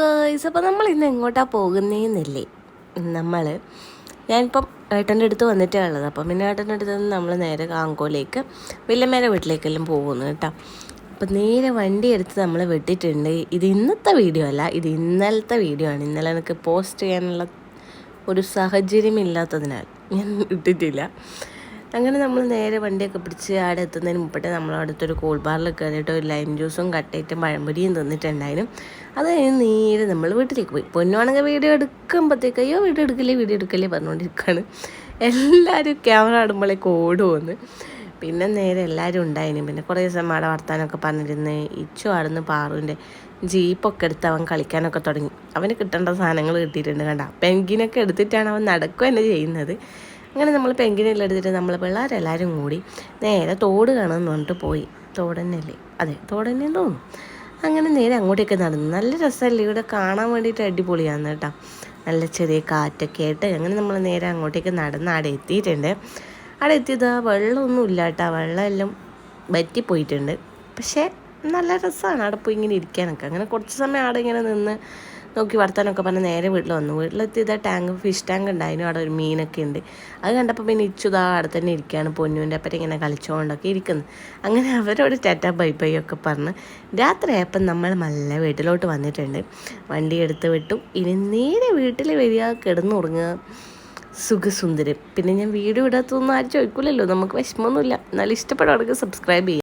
Guys, അപ്പോൾ നമ്മൾ ഇന്ന് എങ്ങോട്ടാണ് പോകുന്നതെന്നില്ലേ? ഞാനിപ്പം ഏട്ടൻ്റെ അടുത്ത് വന്നിട്ടേ ഉള്ളത്. അപ്പം പിന്നെ ഏട്ടൻ്റെ അടുത്ത് നിന്ന് നമ്മൾ നേരെ കാങ്കോലേക്ക് വല്യമ്മേരെ വീട്ടിലേക്കെല്ലാം പോകുന്നു കേട്ടോ. അപ്പം നേരെ വണ്ടി എടുത്ത് നമ്മൾ വിട്ടിട്ടുണ്ട്. ഇത് ഇന്നത്തെ വീഡിയോ അല്ല, ഇത് ഇന്നലത്തെ വീഡിയോ ആണ്. ഇന്നലെ എനിക്ക് പോസ്റ്റ് ചെയ്യാനുള്ള ഒരു സാഹചര്യം ഇല്ലാത്തതിനാൽ ഞാൻ ഇട്ടിട്ടില്ല. അങ്ങനെ നമ്മൾ നേരെ വണ്ടിയൊക്കെ പിടിച്ച് അവിടെ എത്തുന്നതിന് മുമ്പിട്ട് നമ്മളടുത്തൊരു കൂൾ ബാറിൽ കയറിയിട്ട് ഒരു ലൈം ജ്യൂസും കട്ടയിട്ടും പഴംപൊരിയും തിന്നിട്ടുണ്ടായിരുന്നു. അത് കഴിഞ്ഞ് നേരെ നമ്മൾ വീട്ടിലേക്ക് പോയി. പൊന്നുവാണെങ്കിൽ വീഡിയോ എടുക്കുമ്പോഴത്തേക്ക് അയ്യോ വീഡിയോ എടുക്കല്ലേ പറഞ്ഞുകൊണ്ടിരിക്കുകയാണ്. എല്ലാവരും ക്യാമറ ആടുമ്പോഴേക്ക് ഓടുമെന്ന്. പിന്നെ നേരെ എല്ലാവരും ഉണ്ടായിരുന്നു. പിന്നെ കുറേ ദിവസം അവിടെ വർത്താനമൊക്കെ പറഞ്ഞിരുന്ന് ഇച്ചു ആടുന്ന് പാറുവിൻ്റെ ജീപ്പൊക്കെ എടുത്ത് അവൻ കളിക്കാനൊക്കെ തുടങ്ങി. അവന് കിട്ടേണ്ട സാധനങ്ങൾ കിട്ടിയിട്ടുണ്ട് കണ്ട. പെങ്കിനൊക്കെ എടുത്തിട്ടാണ് അവൻ നടക്കുക തന്നെ ചെയ്യുന്നത്. അങ്ങനെ നമ്മൾ പെങ്കിനെല്ലാം എടുത്തിട്ട് നമ്മൾ പിള്ളേരെല്ലാവരും കൂടി നേരെ തോട് കാണുമെന്ന് പറഞ്ഞിട്ട് പോയി. തോട് തന്നെയല്ലേ? അതെ, തോട് തന്നെയെന്ന് തോന്നുന്നു. അങ്ങനെ നേരെ അങ്ങോട്ടേക്ക് നടന്നു. നല്ല രസമല്ലേ ഇവിടെ കാണാൻ വേണ്ടിയിട്ട്? അടിപൊളിയാണ് കേട്ടോ. നല്ല ചെറിയ കാറ്റൊക്കെ ആയിട്ട് അങ്ങനെ നമ്മൾ നേരെ അങ്ങോട്ടേക്ക് നടന്ന് അവിടെ എത്തിയിട്ടുണ്ട്. അവിടെ എത്തിയത് വെള്ളമൊന്നും ഇല്ല കേട്ടോ. വെള്ളമെല്ലാം വറ്റിപ്പോയിട്ടുണ്ട്. പക്ഷേ നല്ല രസമാണ് അവിടെ പോയി ഇങ്ങനെ ഇരിക്കാനൊക്കെ. അങ്ങനെ കുറച്ച് സമയം അവിടെ ഇങ്ങനെ നിന്ന് നോക്കി വർത്താനൊക്കെ പറഞ്ഞ് നേരെ വീട്ടിൽ വന്നു. വീട്ടിലെത്തിയത് ഫിഷ് ടാങ്ക് ഉണ്ടായിരുന്നു. അവിടെ ഒരു മീനൊക്കെ ഉണ്ട്. അത് കണ്ടപ്പോൾ പിന്നെ ഇച്ചുതാ അവിടെ തന്നെ ഇരിക്കുകയാണ്. പൊന്നുവിൻ്റെ അപ്പുറം ഇങ്ങനെ കളിച്ചുകൊണ്ടൊക്കെ ഇരിക്കുന്നു. അങ്ങനെ അവരോട് ടാറ്റാ ബൈ ബൈ ഒക്കെ പറഞ്ഞ് രാത്രിയായപ്പം നമ്മൾ നല്ല വീട്ടിലോട്ട് വന്നിട്ടുണ്ട്. വണ്ടി എടുത്ത് വിട്ടു. ഇനി നേരെ വീട്ടിൽ വരിക, കിടന്നുറങ്ങുക, സുഖസുന്ദരം. പിന്നെ ഞാൻ വീഡിയോ ഇടാത്തൊന്നും ആരും ചോദിക്കില്ലല്ലോ. നമുക്ക് വിഷമമൊന്നുമില്ല. എന്നാലും ഇഷ്ടപ്പെടുവാണെങ്കിൽ സബ്സ്ക്രൈബ് ചെയ്യുക.